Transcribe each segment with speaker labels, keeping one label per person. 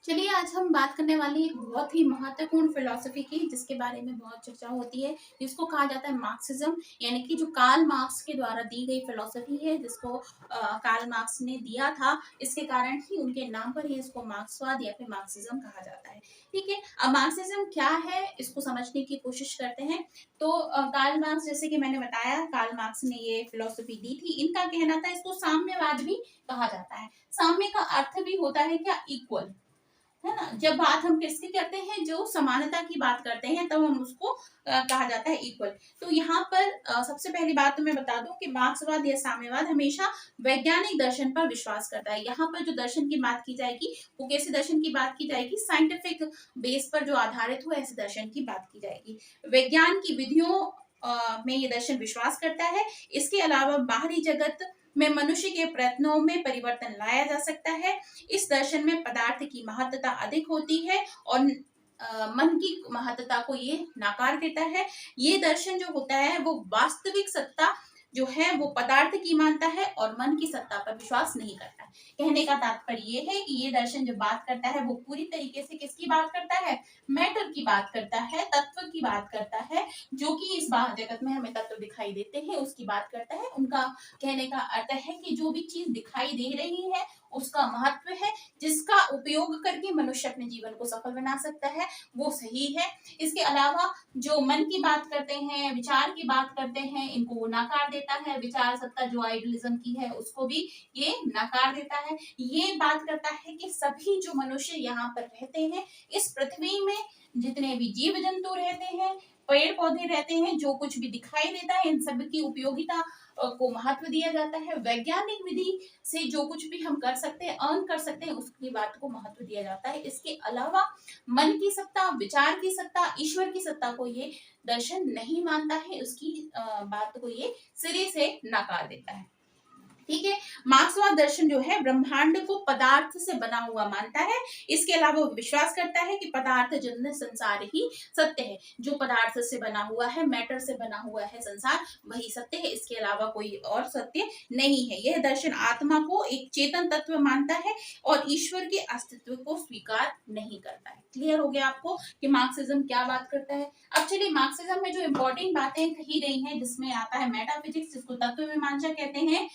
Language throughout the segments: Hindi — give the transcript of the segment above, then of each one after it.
Speaker 1: चलिए आज हम बात करने वाले एक बहुत ही महत्वपूर्ण फिलॉसफी की जिसके बारे में बहुत चर्चा होती है, जिसको कहा जाता है मार्क्सिज्म। यानी कि जो कार्ल मार्क्स के द्वारा दी गई फिलॉसफी है, जिसको कार्ल मार्क्स ने दिया था। इसके कारण ही उनके नाम पर ही इसको मार्क्सवाद या फिर मार्क्सिज्म कहा जाता है। ठीक है, अब मार्क्सिज्म क्या है इसको समझने की कोशिश करते हैं। तो कार्ल मार्क्स, जैसे कि मैंने बताया, कार्ल मार्क्स ने ये फिलॉसफी दी थी। इनका कहना था, इसको साम्यवाद भी कहा जाता है। साम्य का अर्थ भी होता है क्या, इक्वल, है ना। जब बात हम किसकी करते हैं, जो समानता की बात करते हैं, तब हम उसको कहा जाता है इक्वल। तो यहाँ पर सबसे पहली बात तो मैं बता दूं कि मार्क्सवाद या साम्यवाद हमेशा वैज्ञानिक दर्शन पर विश्वास करता है। यहाँ पर जो दर्शन की बात की जाएगी वो कैसे दर्शन की बात की जाएगी, साइंटिफिक बेस पर जो आधारित हो ऐसे दर्शन की बात की जाएगी। विज्ञान की विधियों में ये दर्शन विश्वास करता है। इसके अलावा बाहरी जगत में मनुष्य के प्रयत्नों में परिवर्तन लाया जा सकता है। इस दर्शन में पदार्थ की महत्ता अधिक होती है और मन की महत्ता को ये नाकार देता है। ये दर्शन जो होता है वो वास्तविक सत्ता जो है वो पदार्थ की मानता है और मन की सत्ता पर विश्वास नहीं करता है। कहने का तात्पर्य ये है कि ये दर्शन जो बात करता है वो पूरी तरीके से किसकी बात करता है, मैटर की बात करता है, तत्व की बात करता है। जो कि इस बाहर जगत में हमें तत्व दिखाई देते हैं उसकी बात करता है। उनका कहने का अर्थ है कि जो भी चीज दिखाई दे रही है उसका महत्व है, जिसका उपयोग करके मनुष्य अपने जीवन को सफल बना सकता है, वो सही है। इसके अलावा जो मन की बात करते हैं, विचार की बात करते हैं, इनको वो नकार देता है। विचार सत्ता जो आइडियलिज्म की है उसको भी ये नकार देता है। ये बात करता है कि सभी जो मनुष्य यहाँ पर रहते हैं, इस पृथ्वी में जितने भी जीव जंतु रहते हैं, पेड़ पौधे रहते हैं, जो कुछ भी दिखाई देता है, इन सब की उपयोगिता को महत्व दिया जाता है। वैज्ञानिक विधि से जो कुछ भी हम कर सकते हैं, अर्न कर सकते हैं, उसकी बात को महत्व दिया जाता है। इसके अलावा मन की सत्ता, विचार की सत्ता, ईश्वर की सत्ता को ये दर्शन नहीं मानता है। उसकी बात को ये सिरे से नकार देता है। ठीक है, मार्क्सवाद दर्शन जो है ब्रह्मांड को पदार्थ से बना हुआ मानता है। इसके अलावा वो विश्वास करता है कि पदार्थ जन्य संसार ही सत्य है। जो पदार्थ से बना हुआ है, मैटर से बना हुआ है संसार, वही सत्य है। इसके अलावा कोई और सत्य नहीं है। यह दर्शन आत्मा को एक चेतन तत्व मानता है और ईश्वर के अस्तित्व को स्वीकार नहीं करता है। क्लियर हो गया आपको कि मार्क्सिज्म क्या बात करता है। अब चलिए, मार्क्सिज्म में जो इंपॉर्टेंट बातें कही गई हैं, जिसमें आता है मेटाफिजिक्स, जिसको तत्व मीमांसा कहते हैं,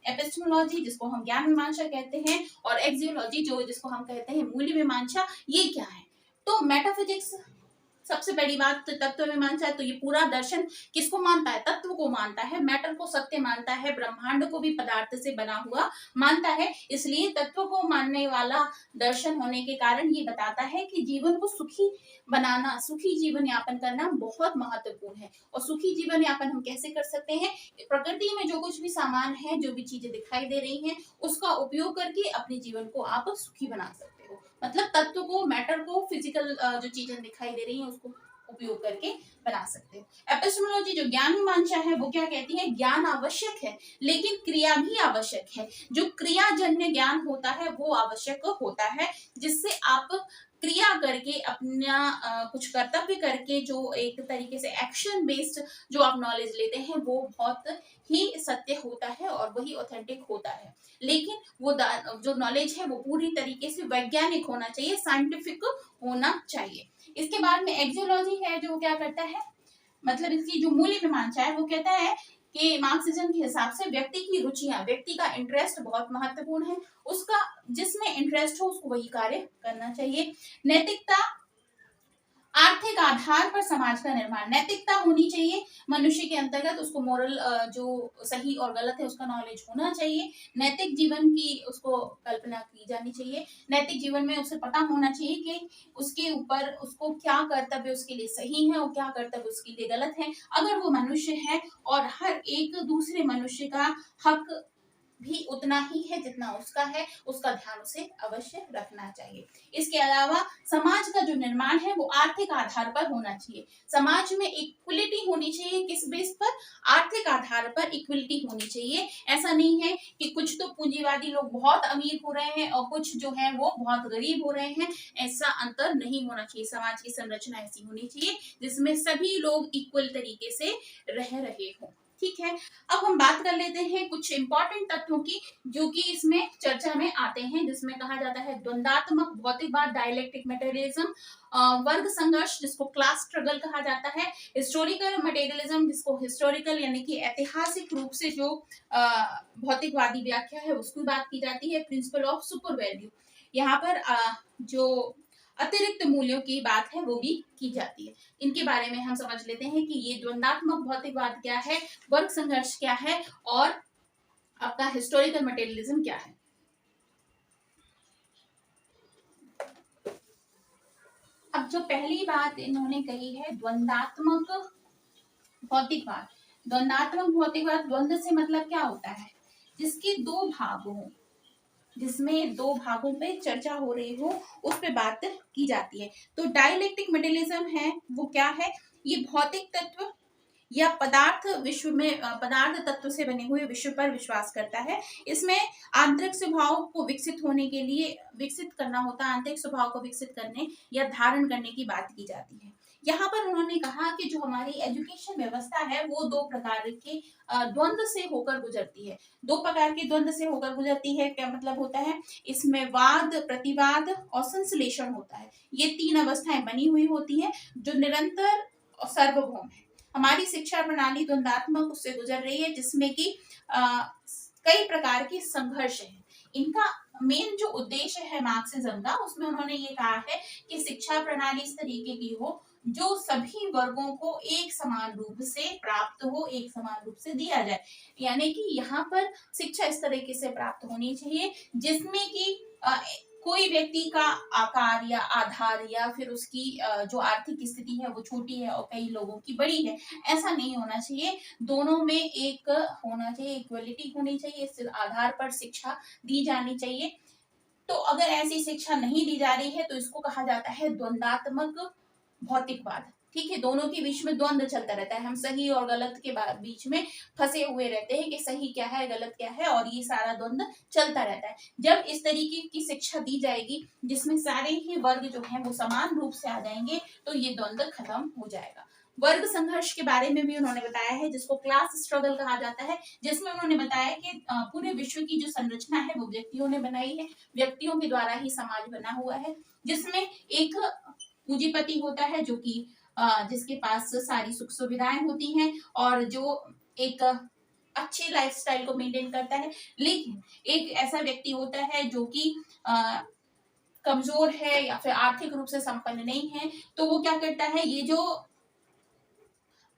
Speaker 1: एपिस्टेमोलॉजी जिसको हम ज्ञान मीमांसा कहते हैं, और एक्सियोलॉजी जो जिसको हम कहते हैं मूल्य मीमांसा। ये क्या है? तो मेटाफिजिक्स, सबसे पहली बात तो तत्व मीमांसा है। तो ये पूरा दर्शन किसको मानता है, तत्व को मानता है, मैटर को सत्य मानता है, ब्रह्मांड को भी पदार्थ से बना हुआ मानता है। इसलिए तत्व को मानने वाला दर्शन होने के कारण ये बताता है कि जीवन को सुखी बनाना, सुखी जीवन यापन करना बहुत महत्वपूर्ण है। और सुखी जीवन यापन हम कैसे कर सकते हैं, प्रकृति में जो कुछ भी सामान है, जो भी चीजें दिखाई दे रही हैं, उसका उपयोग करके अपने जीवन को आप सुखी बना सकते हो। मतलब तत्व को, मैटर को, फिजिकल जो चीजें दिखाई दे रही हैं उसको उपयोग करके बना सकते हो। एपिस्टेमोलॉजी जो ज्ञान मीमांसा है वो क्या कहती है, ज्ञान आवश्यक है लेकिन क्रिया भी आवश्यक है। जो क्रियाजन्य ज्ञान होता है वो आवश्यक होता है, जिससे आप क्रिया करके अपना कुछ कर्तव्य करके जो एक तरीके से एक्शन बेस्ड जो आप नॉलेज लेते हैं वो बहुत ही सत्य होता है और वही ऑथेंटिक होता है। लेकिन वो जो नॉलेज है वो पूरी तरीके से वैज्ञानिक होना चाहिए, साइंटिफिक होना चाहिए। इसके बाद में एक्सियोलॉजी है जो क्या करता है, मतलब इसकी जो मूल्य मीमांसा है वो कहता है कि मार्क्सिज्म के हिसाब से व्यक्ति की रुचियां, व्यक्ति का इंटरेस्ट बहुत महत्वपूर्ण है। उसका जिसमें इंटरेस्ट हो उसको वही कार्य करना चाहिए। नैतिकता, आर्थिक आधार पर समाज का निर्माण, नैतिकता होनी चाहिए मनुष्य के अंतर्गत। उसको मोरल जो सही और गलत है उसका नॉलेज होना चाहिए। नैतिक जीवन की उसको कल्पना की जानी चाहिए। नैतिक जीवन में उसे पता होना चाहिए कि उसके ऊपर उसको क्या कर्तव्य उसके लिए सही है और क्या कर्तव्य उसके लिए गलत है। अगर वो मनुष्य है और हर एक दूसरे मनुष्य का हक भी उतना ही है जितना उसका है, उसका ध्यान उसे अवश्य रखना चाहिए। इसके अलावा समाज का जो निर्माण है वो आर्थिक आधार पर होना चाहिए। समाज में इक्वलिटी होनी चाहिए, किस बेस पर, आर्थिक आधार पर इक्वलिटी होनी चाहिए। ऐसा नहीं है कि कुछ तो पूंजीवादी लोग बहुत अमीर हो रहे हैं और कुछ जो है वो बहुत गरीब हो रहे हैं। ऐसा अंतर नहीं होना चाहिए। समाज की संरचना ऐसी होनी चाहिए जिसमें सभी लोग इक्वल तरीके से रह रहे हों। ठीक है, अब हम बात कर लेते हैं कुछ इंपॉर्टेंट तत्वों की जो कि इसमें चर्चा में आते हैं, जिसमें कहा जाता है द्वंदात्मक भौतिकवाद, डायलेक्टिक मटेरियलिज्म, वर्ग संघर्ष जिसको क्लास स्ट्रगल कहा जाता है, हिस्टोरिकल मटेरियलिज्म जिसको हिस्टोरिकल यानी कि ऐतिहासिक रूप से जो भौतिकवादी व्याख्या है उसकी बात की जाती है, प्रिंसिपल ऑफ सुपर वैल्यू, यहाँ पर जो अतिरिक्त मूल्यों की बात है वो भी की जाती है। इनके बारे में हम समझ लेते हैं कि ये द्वंदात्मक भौतिकवाद क्या है, वर्ग संघर्ष क्या है और आपका हिस्टोरिकल मटेरियलिज्म क्या है। अब जो पहली बात इन्होंने कही है द्वंदात्मक भौतिकवाद, द्वंदात्मक भौतिकवाद, द्वंद्व से मतलब क्या होता है, जिसके दो भाग हों, जिसमें दो भागों पे चर्चा हो रही हो उस पे बात की जाती है। तो डायलेक्टिक मटेरियलिज्म है वो क्या है, ये भौतिक तत्व या पदार्थ विश्व में पदार्थ तत्व से बने हुए विश्व पर विश्वास करता है। इसमें आंतरिक स्वभाव को विकसित होने के लिए विकसित करना होता है, आंतरिक स्वभाव को विकसित करने या धारण करने की बात की जाती है। यहाँ पर उन्होंने कहा कि जो हमारी एजुकेशन व्यवस्था है वो दो प्रकार के द्वंद्व से होकर गुजरती है। दो प्रकार के द्वंद्व से होकर गुजरती है, क्या मतलब होता है, इसमें वाद, प्रतिवाद और संश्लेषण होता है। ये तीन अवस्थाएं बनी हुई होती है जो निरंतर और सार्वभौम है। हमारी शिक्षा प्रणाली द्वंदात्मक उससे गुजर रही है, जिसमें कि कई प्रकार के संघर्ष है। इनका मेन जो उद्देश्य है मार्क्सिज्म का, उसमें उन्होंने ये कहा है कि शिक्षा प्रणाली इस तरीके की हो जो सभी वर्गों को एक समान रूप से प्राप्त हो, एक समान रूप से दिया जाए। यानी कि यहाँ पर शिक्षा इस तरीके से प्राप्त होनी चाहिए जिसमें कि कोई व्यक्ति का आकार या आधार या फिर उसकी जो आर्थिक स्थिति है वो छोटी है और कई लोगों की बड़ी है, ऐसा नहीं होना चाहिए। दोनों में एक होना चाहिए, इक्वलिटी होनी चाहिए, इस आधार पर शिक्षा दी जानी चाहिए। तो अगर ऐसी शिक्षा नहीं दी जा रही है तो इसको कहा जाता है द्वंदात्मक भौतिकवाद। ठीक है, दोनों के बीच में द्वंद्व चलता रहता है, हम सही और गलत के बीच में फंसे हुए रहते हैं कि सही क्या है गलत क्या है, और ये सारा द्वंद्व चलता रहता है। जब इस तरीके की शिक्षा दी जाएगी जिसमें सारे ही वर्ग जो है वो समान रूप से आ जाएंगे तो ये द्वंद्व खत्म हो जाएगा। वर्ग संघर्ष के बारे में भी उन्होंने बताया है जिसको क्लास स्ट्रगल कहा जाता है, जिसमें उन्होंने बताया कि पूरे विश्व की जो संरचना है वो व्यक्तियों ने बनाई है, व्यक्तियों के द्वारा ही समाज बना हुआ है, जिसमें एक पूंजीपति होता है जो कि जिसके पास सारी सुख सुविधाएं होती हैं और जो एक अच्छी लाइफस्टाइल को मेंटेन करता है। लेकिन एक ऐसा व्यक्ति होता है जो कि कमजोर है या फिर आर्थिक रूप से संपन्न नहीं है, तो वो क्या करता है, ये जो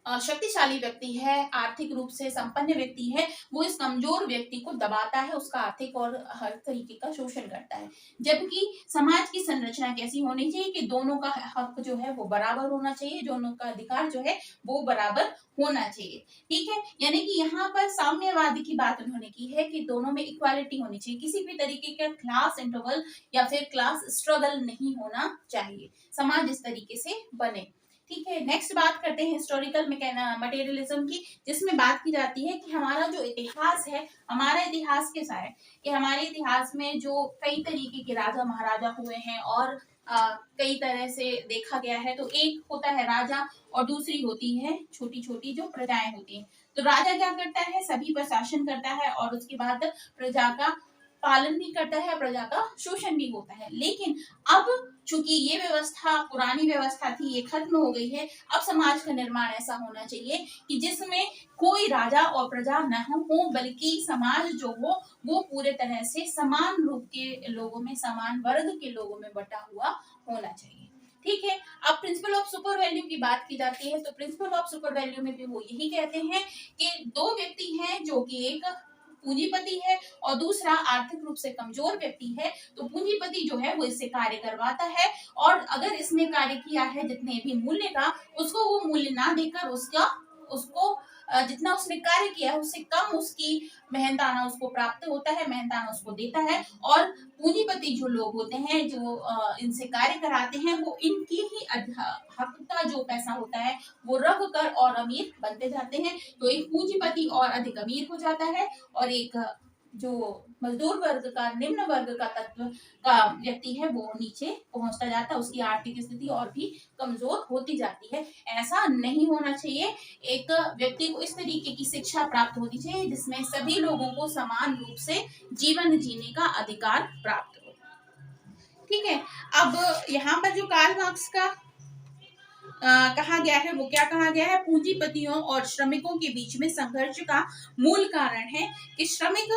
Speaker 1: शक्तिशाली व्यक्ति है, आर्थिक रूप से संपन्न व्यक्ति है, वो इस कमजोर व्यक्ति को दबाता है, उसका आर्थिक और हर तरीके का शोषण करता है। जबकि समाज की संरचना कैसी होनी चाहिए कि दोनों का हक जो है वो बराबर होना चाहिए, दोनों का अधिकार जो है वो बराबर होना चाहिए। ठीक है, यानी कि यहाँ पर साम्यवाद की बात उन्होंने की है कि दोनों में इक्वालिटी होनी चाहिए, किसी भी तरीके का क्लास इंटरवल या फिर क्लास स्ट्रगल नहीं होना चाहिए, समाज इस तरीके से बने। ठीक है, नेक्स्ट बात करते हैं हिस्टोरिकल मटेरियलिज्म की, जिसमें बात की जाती है कि हमारा जो इतिहास है, हमारा इतिहास कैसा है, कि हमारे इतिहास में जो कई तरीके के राजा महाराजा हुए हैं और कई तरह से देखा गया है, तो एक होता है राजा और दूसरी होती है छोटी छोटी जो प्रजाएं होती हैं। तो राजा क्या करता है, सभी पर शासन करता है और उसके बाद प्रजा का पालन भी करता है, प्रजा का शोषण भी होता है। लेकिन अब चूंकि ये व्यवस्था पुरानी व्यवस्था थी, ये खत्म हो गई है, अब समाज का निर्माण ऐसा होना चाहिए कि जिसमें कोई राजा और प्रजा न हो, बल्कि समाज जो हो वो पूरे तरह से समान रूप के लोगों में, समान वर्ग के लोगों में बटा हुआ होना चाहिए। ठीक है, अब प्रिंसिपल ऑफ सुपर वैल्यू की बात की जाती है, तो प्रिंसिपल ऑफ सुपर वैल्यू में भी वो यही कहते हैं कि दो व्यक्ति हैं जो कि एक पूंजीपति है और दूसरा आर्थिक रूप से कमजोर व्यक्ति है, तो पूंजीपति जो है वो इससे कार्य करवाता है और अगर इसने कार्य किया है जितने भी मूल्य का, उसको वो मूल्य ना देकर उसको जितना उसने कार्य किया है उससे कम उसकी मेहनताना उसको प्राप्त होता है, मेहनताना उसको देता है। और पूंजीपति जो लोग होते हैं जो इनसे कार्य कराते हैं, वो इनकी ही हक का जो पैसा होता है वो रख कर और अमीर बनते जाते हैं। तो एक पूंजीपति और अधिक अमीर हो जाता है और एक जो मजदूर वर्ग का, निम्न वर्ग का तत्व का व्यक्ति है वो नीचे पहुंचता जाता है, उसकी आर्थिक स्थिति और भी कमजोर होती जाती है। ऐसा नहीं होना चाहिए। एक व्यक्ति को इस तरीके की शिक्षा प्राप्त होनी चाहिए जिसमें सभी लोगों को समान रूप से जीवन जीने का अधिकार प्राप्त हो। ठीक है। अब यहाँ पर जो कार्ल मार्क्स का कहा गया है वो क्या कहा गया है, पूंजीपतियों और श्रमिकों के बीच में संघर्ष का मूल कारण है कि श्रमिक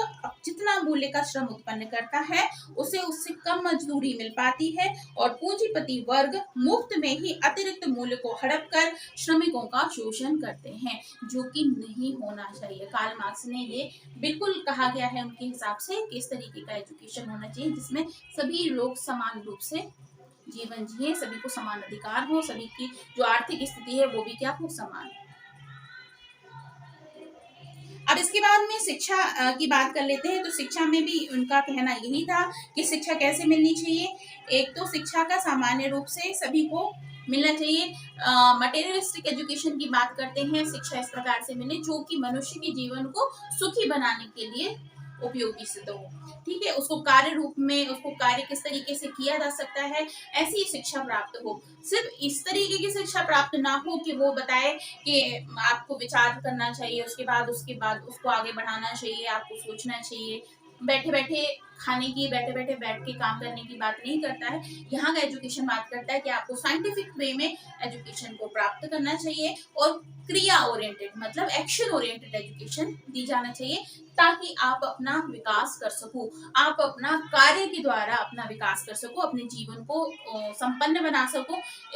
Speaker 1: जितना मूल्य का श्रम उत्पन्न करता है उसे उससे कम मजदूरी मिल पाती है और पूंजीपति वर्ग मुफ्त में ही अतिरिक्त मूल्य को हड़प कर श्रमिकों का शोषण करते हैं, जो कि नहीं होना चाहिए। कार्ल मार्क्स ने ये बिल्कुल कहा गया है उनके हिसाब से कि इस तरीके का एजुकेशन होना चाहिए जिसमें सभी लोग समान रूप से जीवन जिए, सभी को समान अधिकार हो, सभी की जो आर्थिक स्थिति है वो भी क्या हो, समान। अब इसके बाद में शिक्षा की बात कर लेते हैं। तो शिक्षा में भी उनका कहना यही था कि शिक्षा कैसे मिलनी चाहिए। एक तो शिक्षा का सामान्य रूप से सभी को मिलना चाहिए। मटेरियलिस्टिक एजुकेशन की बात करते हैं, शिक्षा इस प्रकार से मिले जो कि मनुष्य के जीवन को सुखी बनाने के लिए उपयोगी सिद्ध हो। ठीक है, उसको कार्य रूप में, उसको कार्य किस तरीके से किया जा सकता है, ऐसी शिक्षा प्राप्त हो। सिर्फ इस तरीके की शिक्षा प्राप्त ना हो कि वो बताए कि आपको विचार करना चाहिए, उसके बाद उसको आगे बढ़ाना चाहिए, आपको सोचना चाहिए। बैठे बैठे खाने की, बैठे बैठे बैठ के काम करने की बात नहीं करता है। यहाँ का एजुकेशन बात करता है कि आपको साइंटिफिक वे में एजुकेशन को प्राप्त करना चाहिए और क्रिया ओरिएंटेड मतलब एक्शन ओरिएंटेड एजुकेशन दी जाना चाहिए ताकि आप अपना विकास कर सको, आप अपना कार्य के द्वारा अपना विकास कर सको, अपने जीवन को संपन्न बना सको,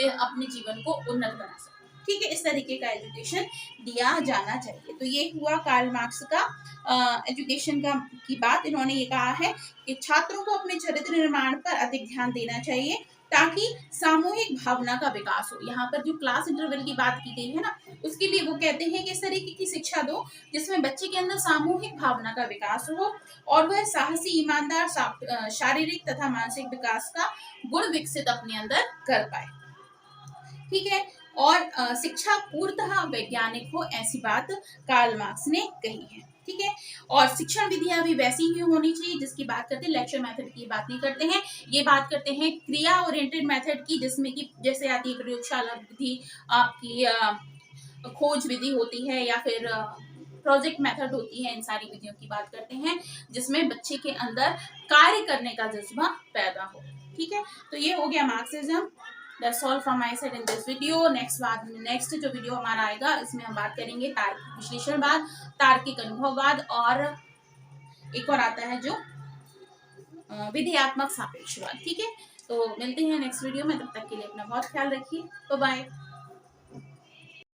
Speaker 1: अपने जीवन को उन्नत बना सको। ठीक है, इस तरीके का एजुकेशन दिया जाना चाहिए। तो ये हुआ कार्ल मार्क्स का एजुकेशन का की बात। इन्होंने ये कहा है कि छात्रों को अपने चरित्र निर्माण पर अधिक ध्यान देना चाहिए ताकि सामूहिक भावना का विकास हो। यहाँ पर जो क्लास इंटरवल की बात की गई है ना, उसके लिए वो कहते हैं कि इस तरीके की शिक्षा दो जिसमें बच्चे के अंदर सामूहिक भावना का विकास हो और वह साहसी, ईमानदार, शारीरिक तथा मानसिक विकास का गुण विकसित अपने अंदर कर पाए। ठीक है, और शिक्षा पूर्णतः वैज्ञानिक हो, ऐसी बात कार्ल मार्क्स ने कही है। ठीक है, और शिक्षण विधियां भी वैसी ही होनी चाहिए जिसकी बात करते हैं, लेक्चर मेथड की बात नहीं करते हैं, ये बात करते हैं क्रिया ओरिएंटेड मेथड की, जिसमें कि जैसे आती है प्रयोगशाला विधि, आपकी खोज विधि होती है या फिर प्रोजेक्ट मेथड होती है। इन सारी विधियों की बात करते हैं जिसमें बच्चे के अंदर कार्य करने का जज्बा पैदा हो। ठीक है, तो ये हो गया Marxism. That's all from my side in this video. Next जो वीडियो हमारा आएगा इसमें हम बात करेंगे तार्किक विश्लेषणवाद, तार्किक अनुभववाद और एक और आता है जो विधेयात्मक सापेक्षवाद। ठीक है, तो मिलते हैं नेक्स्ट वीडियो में, तब तक के लिए अपना बहुत ख्याल रखिए। Bye bye.